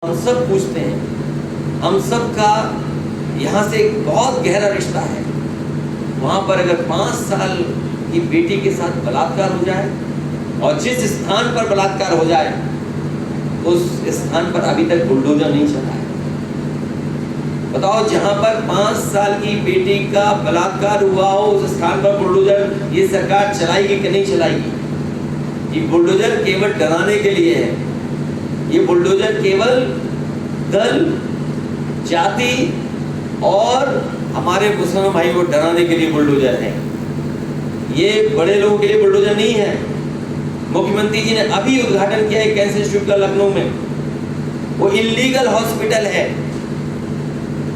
हम सब पूछते हैं, हम सब का यहाँ से एक बहुत गहरा रिश्ता है। वहाँ पर अगर 5 साल की बेटी के साथ बलात्कार हो जाए और जिस स्थान पर बलात्कार हो जाए उस स्थान पर अभी तक बुलडोजर नहीं चला है। बताओ, जहाँ पर 5 साल की बेटी का बलात्कार हुआ हो उस स्थान पर बुलडोजर ये सरकार चलाएगी कि नहीं चलाएगी? ये बुलडोजर केवल डराने के लिए है। ये बुलडोजर केवल दल, जाति और हमारे मुसलमान भाई को डराने के लिए बुलडोजर है। ये बड़े लोगों के लिए बुलडोजर नहीं है। मुख्यमंत्री जी ने अभी उद्घाटन किया है कैंसर इंस्टीट्यूट का लखनऊ में। वो इल्लीगल हॉस्पिटल है।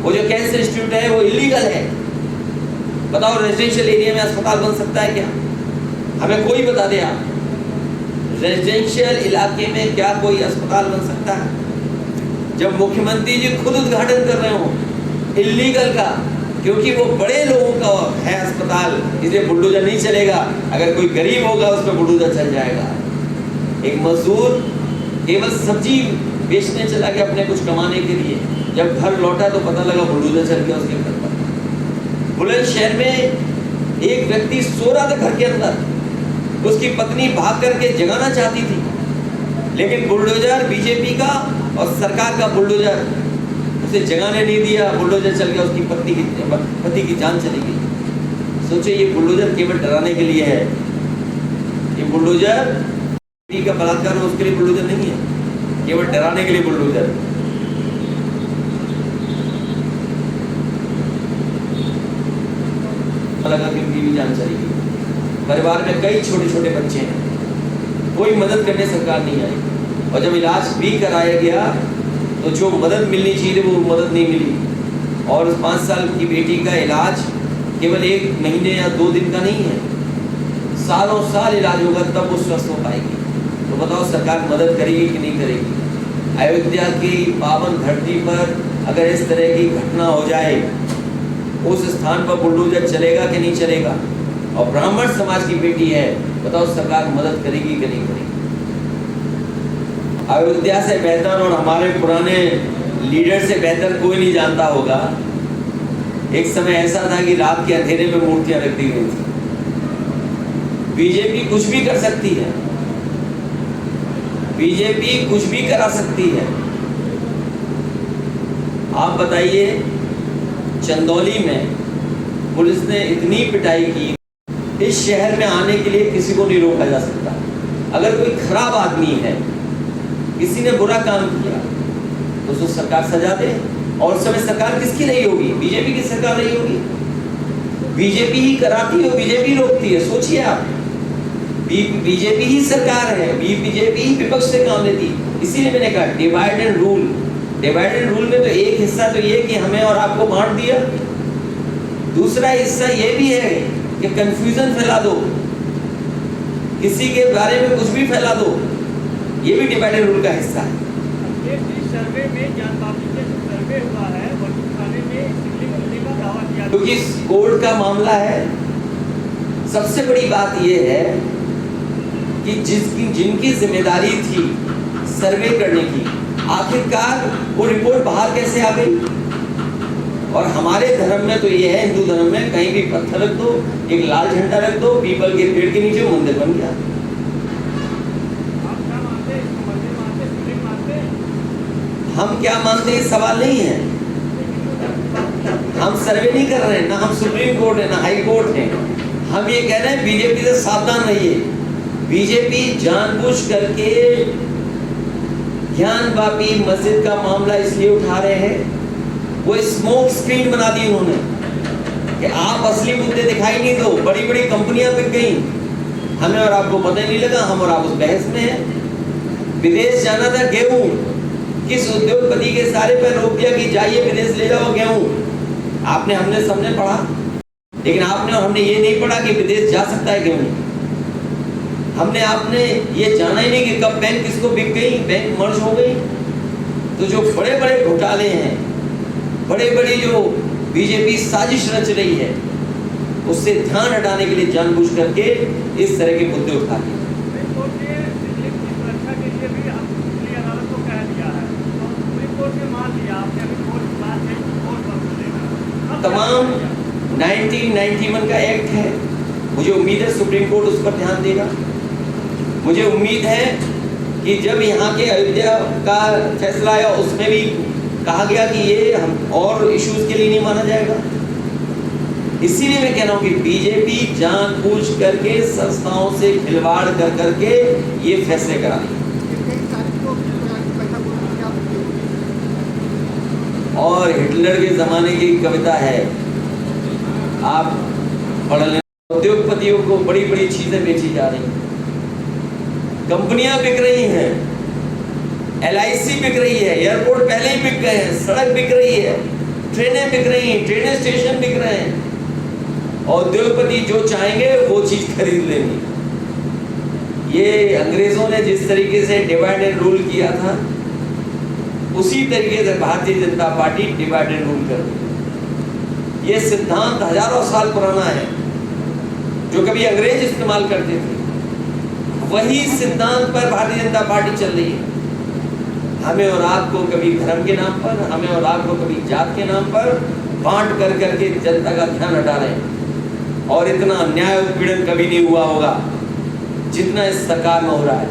वो जो कैंसर इंस्टीट्यूट है वो इल्लीगल है। बताओ, रेजिडेंशियल एरिया में अस्पताल बन सकता है क्या? हमें कोई बता दे आप, रेजिडेंशियल इलाके में क्या कोई अस्पताल बन सकता है? जब मुख्यमंत्री जी खुद उद्घाटन कर रहे हो इल्लीगल का, क्योंकि वो बड़े लोगों का है अस्पताल, इसलिए बुलडोजर नहीं चलेगा। अगर कोई गरीब होगा उस पर बुलडोजर चल जाएगा। एक मजदूर केवल सब्जी बेचने चला गया अपने कुछ कमाने के लिए, जब घर लौटा तो पता लगा बुलडोजर चल गया उसके घर पर। बुलंदशहर में एक व्यक्ति सो रहा था घर के अंदर, उसकी पत्नी भाग करके जगाना चाहती थी, लेकिन बुलडोजर बीजेपी का और सरकार का बुलडोजर उसे जगाने नहीं दिया। बुलडोजर चल गया, उसकी पति की जान चली गई। सोचे, ये बुलडोजर केवल डराने के लिए है। ये बुलडोजर बेटी का बलात्कार हो उसके लिए बुलडोजर नहीं है, केवल डराने के लिए बुलडोजर। लगा कि उनकी भी जान चली गई। परिवार में कई छोटे छोटे बच्चे हैं, कोई मदद करने सरकार नहीं आई, और जब इलाज भी कराया गया तो जो मदद मिलनी चाहिए वो मदद नहीं मिली। और उस 5 साल की बेटी का इलाज केवल 1 महीने या 2 दिन का नहीं है, सालों साल इलाज होगा तब वो स्वस्थ हो पाएगी। तो बताओ, सरकार मदद करेगी कि नहीं करेगी? अयोध्या की पावन धरती पर अगर इस तरह की घटना हो जाए उस स्थान पर बुलडोजर चलेगा कि नहीं चलेगा? और ब्राह्मण समाज की बेटी है, बताओ सरकार मदद करेगी कि नहीं करेगी? अयोध्या से बेहतर और हमारे पुराने लीडर से बेहतर कोई नहीं जानता होगा। एक समय ऐसा था कि रात के अंधेरे में मूर्तियां रख दी गई थी। बीजेपी कुछ भी कर सकती है, बीजेपी कुछ भी करा सकती है। आप बताइए, चंदौली में पुलिस ने इतनी पिटाई की, इस शहर में आने के लिए किसी को नहीं रोका जा सकता। अगर कोई खराब आदमी है, किसी ने बुरा काम किया तो उसको सरकार सजा दे। और उस समय सरकार किसकी नहीं होगी? बीजेपी की सरकार नहीं होगी। बीजेपी ही कराती है, बीजेपी रोकती है। सोचिए आप, बीजेपी ही सरकार है, बीजेपी ही विपक्ष से काम लेती है। इसीलिए मैंने कहा divide and rule. Divide and rule में तो एक हिस्सा तो ये कि हमें और आपको बांट दिया, दूसरा हिस्सा ये भी है कि कंफ्यूजन फैला दो, किसी के बारे में कुछ भी फैला दो। ये भी डिवाइड एंड रूल का हिस्सा है। सर्वे में जानबाजी से सर्वे हुआ है, वर्दी थाने में सिविलिंग होने का दावा किया, क्योंकि कोर्ट का मामला है। सबसे बड़ी बात यह है कि जिनकी जिम्मेदारी थी सर्वे करने की, आखिरकार वो रिपोर्ट बाहर कैसे आ गई? और हमारे धर्म में तो ये है, हिंदू धर्म में, कहीं भी पत्थर रख दो, एक लाल झंडा रख दो, पीपल के पेड़ के नीचे मंदिर बन गया। हम क्या मानते हैं सवाल नहीं है। हम सर्वे नहीं कर रहे हैं, ना हम सुप्रीम कोर्ट है ना हाई कोर्ट है। हम ये कह रहे हैं बीजेपी से सावधान रहिए। बीजेपी जानबूझ करके ज्ञानवापी मस्जिद का मामला इसलिए उठा रहे हैं, वो स्मोक स्क्रीन बना दी उन्होंने कि आप असली मुद्दे दिखाई नहीं दो। बड़ी बड़ी कंपनियां बिक गई, हमें और आपको पता ही नहीं लगा, हम और आप उस बहस में हैं। विदेश जाना था गेहूं, किस उद्योगपति के सारे पे रोक दिया कि जाइए विदेश ले जाओ गेहूं। आपने हमने सबने पढ़ा, लेकिन आपने और हमने ये नहीं पढ़ा कि विदेश जा सकता है गेहूं। हमने आपने ये जाना ही नहीं कि कब बैंक किसको बिक गई, बैंक मर्ज हो गई। तो जो बड़े बड़े घोटाले हैं, बड़े बड़ी जो बीजेपी साजिश रच रही है, उससे ध्यान हटाने के लिए जानबूझ करके इस तरह के मुद्दे उठा लिए। तमाम 1991 का एक्ट है, मुझे उम्मीद है सुप्रीम कोर्ट उस पर ध्यान देगा। मुझे उम्मीद है कि जब यहाँ के अयोध्या का फैसला आया उसमें भी कहा गया कि ये हम और इश्यूज के लिए नहीं माना जाएगा। इसीलिए मैं कह रहा हूँ कि बीजेपी जानबूझ करके संस्थाओं से खिलवाड़ कर करके ये फैसले करा रही है। और हिटलर के जमाने की कविता है, आप पढ़ लें। उद्योगपतियों को बड़ी बड़ी चीजें बेची जा रही हैं, कंपनियां बिक रही हैं, LIC बिक रही है, एयरपोर्ट पहले ही बिक गए हैं, सड़क बिक रही है, ट्रेनें बिक रही हैं, ट्रेन स्टेशन बिक रहे हैं। उद्योगपति जो चाहेंगे वो चीज खरीद लेंगे। ये अंग्रेजों ने जिस तरीके से डिवाइड एंड रूल किया था, उसी तरीके से Bharatiya Janata party divide and rule कर रही है। ये सिद्धांत हजारों साल पुराना है, जो कभी अंग्रेज इस्तेमाल करते थे, वही सिद्धांत पर भारतीय जनता पार्टी चल रही है। हमें और आपको कभी धर्म के नाम पर, हमें और आपको कभी जात के नाम पर बांट कर करके जनता का ध्यान हटा रहे हैं। और इतना अन्याय उत्पीड़न कभी नहीं हुआ होगा जितना इस सरकार में हो रहा है।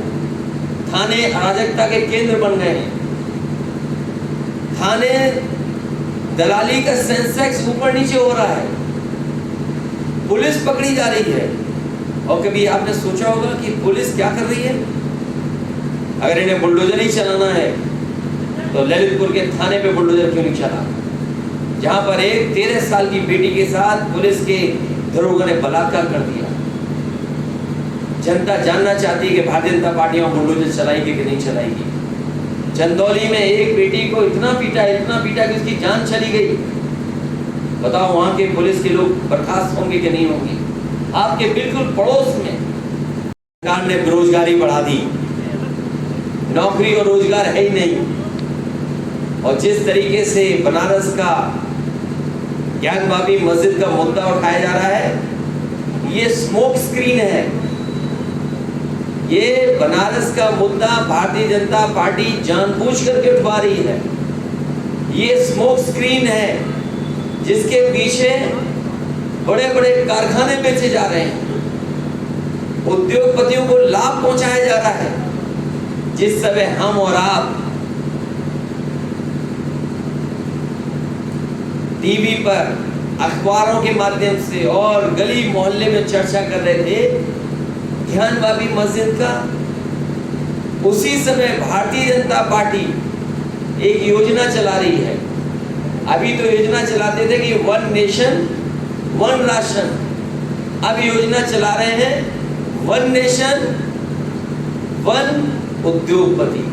थाने अराजकता के केंद्र बन गए हैं, थाने दलाली का सेंसेक्स ऊपर नीचे हो रहा है, पुलिस पकड़ी जा रही है। और कभी आपने सोचा होगा कि पुलिस क्या कर रही है? अगर इन्हें बुलडोजर ही चलाना है तो ललितपुर के थाने पे बुलडोजर क्यों नहीं चला, जहां पर एक 13 साल की बेटी के साथ पुलिस के दरोगा ने बलात्कार कर दिया। जनता जानना चाहती है कि भारतीय जनता पार्टी वहां बुलडोजर चलाएगी कि नहीं चलाएगी। चंदौली में एक बेटी को इतना पीटा कि उसकी जान चली गई। बताओ वहां के पुलिस के लोग बर्खास्त होंगे कि नहीं होंगे? आपके बिल्कुल पड़ोस में सरकार ने बेरोजगारी बढ़ा दी, नौकरी और रोजगार है ही नहीं। और जिस तरीके से बनारस का ज्ञानवापी मस्जिद का मुद्दा उठाया जा रहा है, ये स्मोक स्क्रीन है। ये बनारस का मुद्दा भारतीय जनता पार्टी जानबूझ करके उठवा रही है। ये स्मोक स्क्रीन है जिसके पीछे बड़े बड़े कारखाने बेचे जा रहे हैं, उद्योगपतियों को लाभ पहुंचाया जा रहा है। जिस समय हम और आप टीवी पर, अखबारों के माध्यम से और गली मोहल्ले में चर्चा कर रहे थे ज्ञानवापी मस्जिद का, उसी समय भारतीय जनता पार्टी एक योजना चला रही है। अभी तो योजना चलाते थे कि 1 नेशन 1 राशन, अब योजना चला रहे हैं 1 नेशन 1 उद्योगपति।